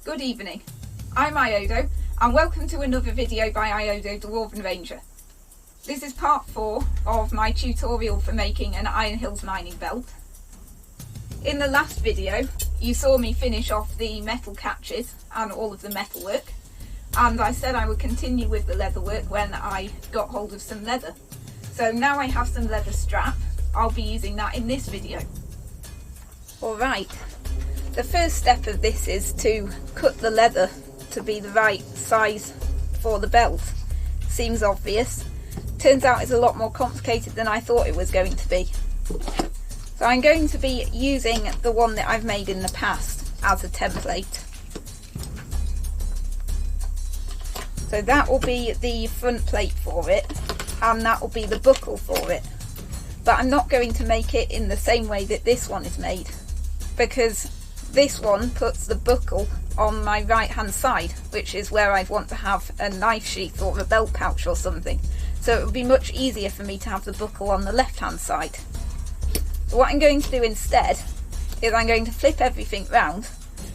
Good evening, I'm Iodo and welcome to another video by Iodo Dwarven Ranger. This is part 4 of my tutorial for making an Iron Hills mining belt. In the last video you saw me finish off the metal catches and all of the metal work, and I said I would continue with the leather work when I got hold of some leather. So now I have some leather strap, I'll be using that in this video. Alright. The first step of this is to cut the leather to be the right size for the belt. Seems obvious. Turns out it's a lot more complicated than I thought it was going to be. So I'm going to be using the one that I've made in the past as a template. So that will be the front plate for it, and that will be the buckle for it. But I'm not going to make it in the same way that this one is made, because this one puts the buckle on my right hand side, which is where I'd want to have a knife sheath or a belt pouch or something. So it would be much easier for me to have the buckle on the left hand side. So what I'm going to do instead is I'm going to flip everything round,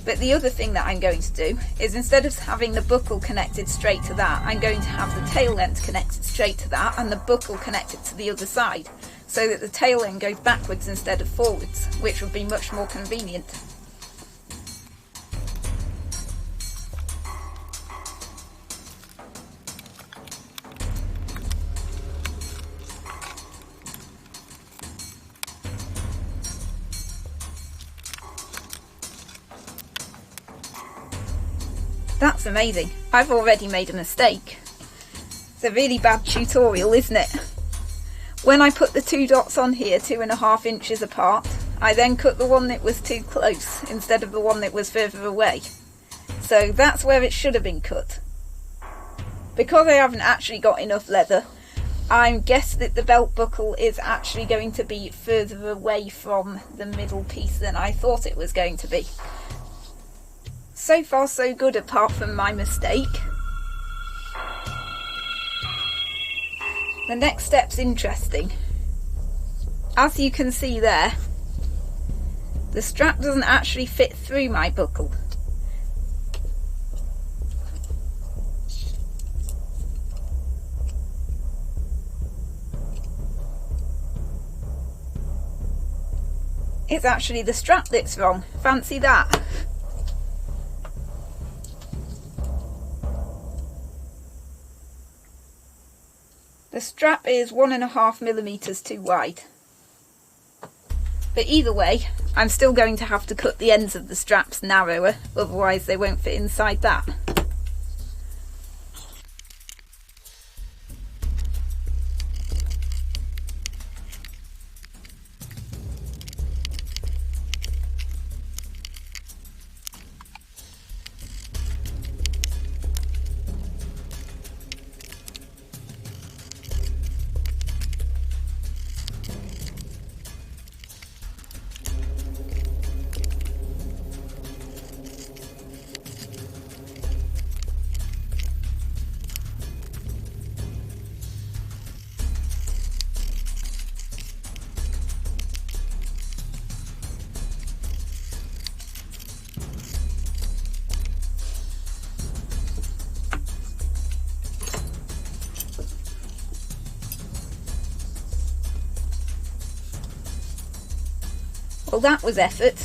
but the other thing that I'm going to do is, instead of having the buckle connected straight to that, I'm going to have the tail end connected straight to that and the buckle connected to the other side, so that the tail end goes backwards instead of forwards, which would be much more convenient. That's amazing. I've already made a mistake. It's a really bad tutorial, isn't it? When I put the two dots on here 2.5 inches apart, I then cut the one that was too close instead of the one that was further away. So that's where it should have been cut. Because I haven't actually got enough leather, I guess that the belt buckle is actually going to be further away from the middle piece than I thought it was going to be. So far so good, apart from my mistake. The next step's interesting. As you can see there, the strap doesn't actually fit through my buckle. It's actually the strap that's wrong. Fancy that. The strap is 1.5mm too wide. But either way, I'm still going to have to cut the ends of the straps narrower, otherwise they won't fit inside that. Well, that was effort.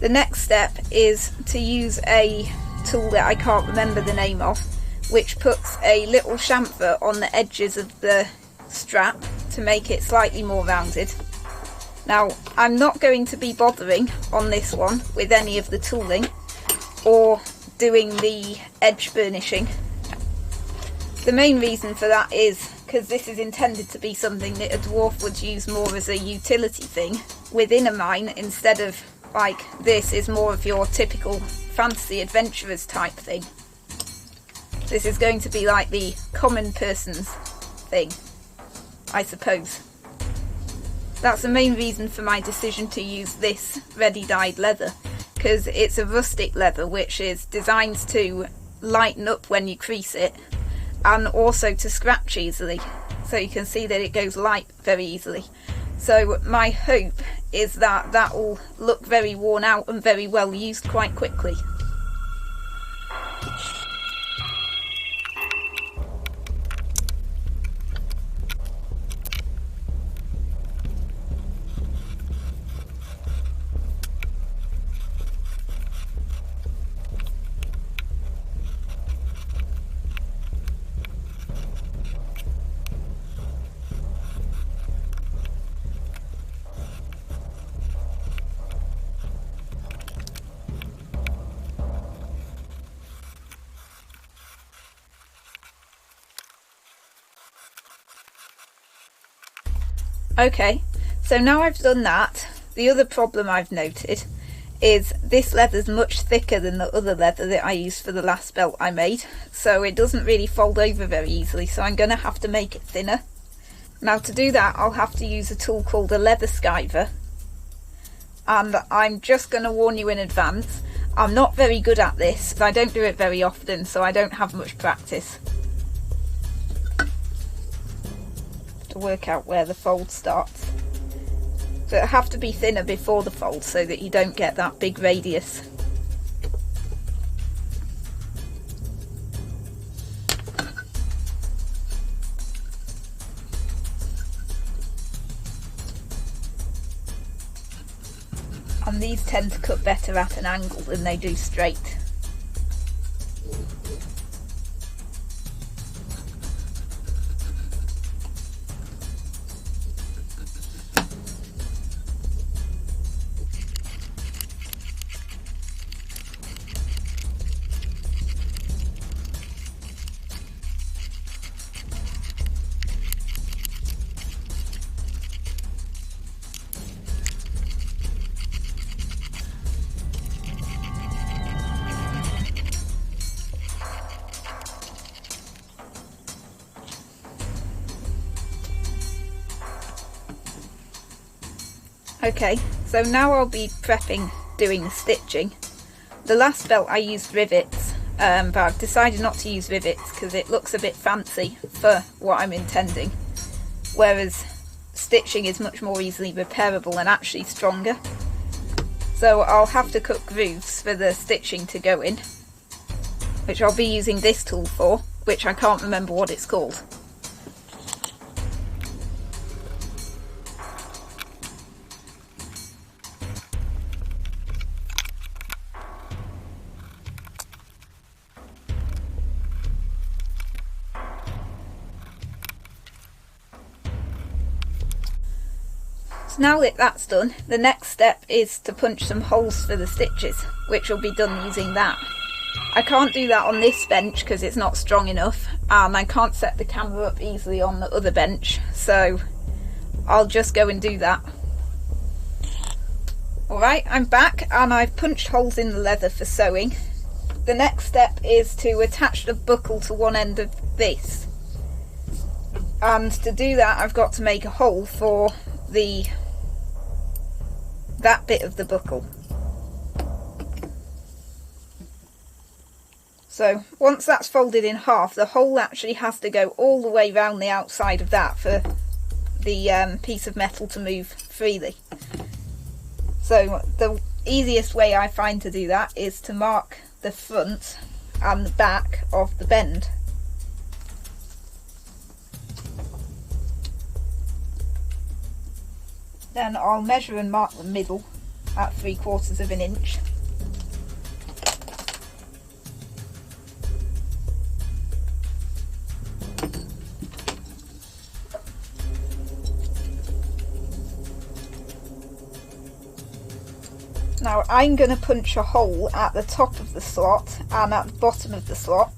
The next step is to use a tool that I can't remember the name of, which puts a little chamfer on the edges of the strap to make it slightly more rounded. Now, I'm not going to be bothering on this one with any of the tooling or doing the edge burnishing. The main reason for that is because this is intended to be something that a dwarf would use more as a utility thing within a mine, instead of like this is more of your typical fantasy adventurers type thing. This is going to be like the common person's thing, I suppose. That's the main reason for my decision to use this ready dyed leather, because it's a rustic leather which is designed to lighten up when you crease it and also to scratch easily, so you can see that it goes light very easily. So my hope is that that will look very worn out and very well used quite quickly. Okay, so now I've done that, the other problem I've noted is this leather's much thicker than the other leather that I used for the last belt I made, so it doesn't really fold over very easily, so I'm going to have to make it thinner. Now to do that I'll have to use a tool called a leather skiver, and I'm just going to warn you in advance, I'm not very good at this, I don't do it very often, so I don't have much practice. To work out where the fold starts. So it'll have to be thinner before the fold so that you don't get that big radius. And these tend to cut better at an angle than they do straight. Okay, so now I'll be prepping doing the stitching. The last belt I used rivets, but I've decided not to use rivets because it looks a bit fancy for what I'm intending, whereas stitching is much more easily repairable and actually stronger. So I'll have to cut grooves for the stitching to go in, which I'll be using this tool for, which I can't remember what it's called. Now that that's done, the next step is to punch some holes for the stitches, which will be done using that. I can't do that on this bench because it's not strong enough, and I can't set the camera up easily on the other bench, so I'll just go and do that. Alright, I'm back and I've punched holes in the leather for sewing. The next step is to attach the buckle to one end of this, and to do that I've got to make a hole for that bit of the buckle. So once that's folded in half, the hole actually has to go all the way round the outside of that for the piece of metal to move freely. So the easiest way I find to do that is to mark the front and the back of the bend. Then I'll measure and mark the middle at 3/4 of an inch. Now I'm going to punch a hole at the top of the slot and at the bottom of the slot.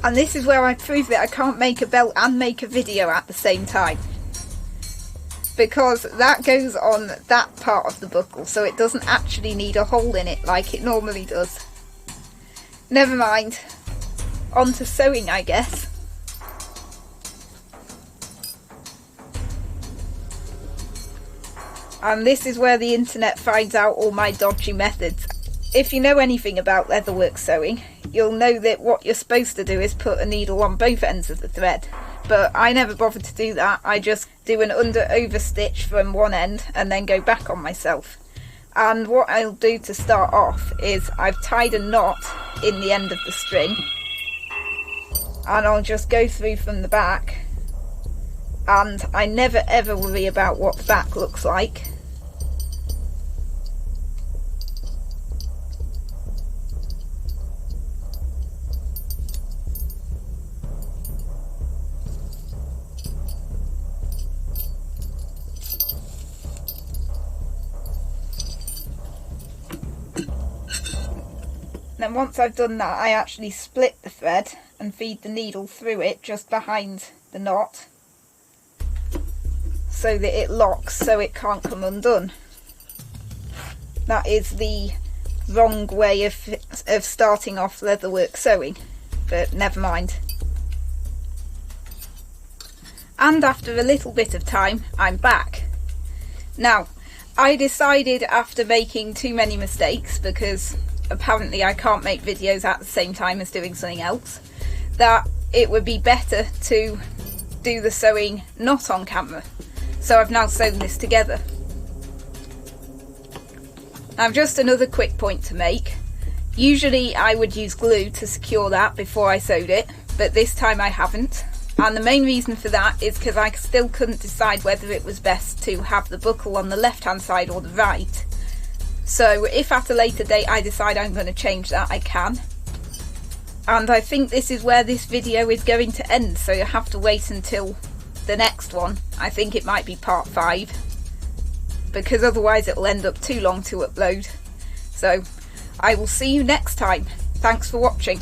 And this is where I prove that I can't make a belt and make a video at the same time, because that goes on that part of the buckle, so it doesn't actually need a hole in it like it normally does. Never mind, on to sewing, I guess. And this is where the internet finds out all my dodgy methods. If you know anything about leatherwork sewing, you'll know that what you're supposed to do is put a needle on both ends of the thread. But I never bother to do that. I just do an under-over stitch from one end and then go back on myself. And what I'll do to start off is I've tied a knot in the end of the string, and I'll just go through from the back, and I never ever worry about what the back looks like. Then once I've done that, I actually split the thread and feed the needle through it just behind the knot, so that it locks so it can't come undone. That is the wrong way of starting off leatherwork sewing, but never mind. And after a little bit of time, I'm back. Now, I decided after making too many mistakes, because apparently I can't make videos at the same time as doing something else, that it would be better to do the sewing not on camera. So I've now sewn this together. Now, just another quick point to make. Usually I would use glue to secure that before I sewed it, but this time I haven't. And the main reason for that is because I still couldn't decide whether it was best to have the buckle on the left hand side or the right. So if at a later date I decide I'm going to change that, I can. And I think this is where this video is going to end, so you have to wait until the next one. I think it might be part 5, because otherwise it will end up too long to upload. So I will see you next time. Thanks for watching.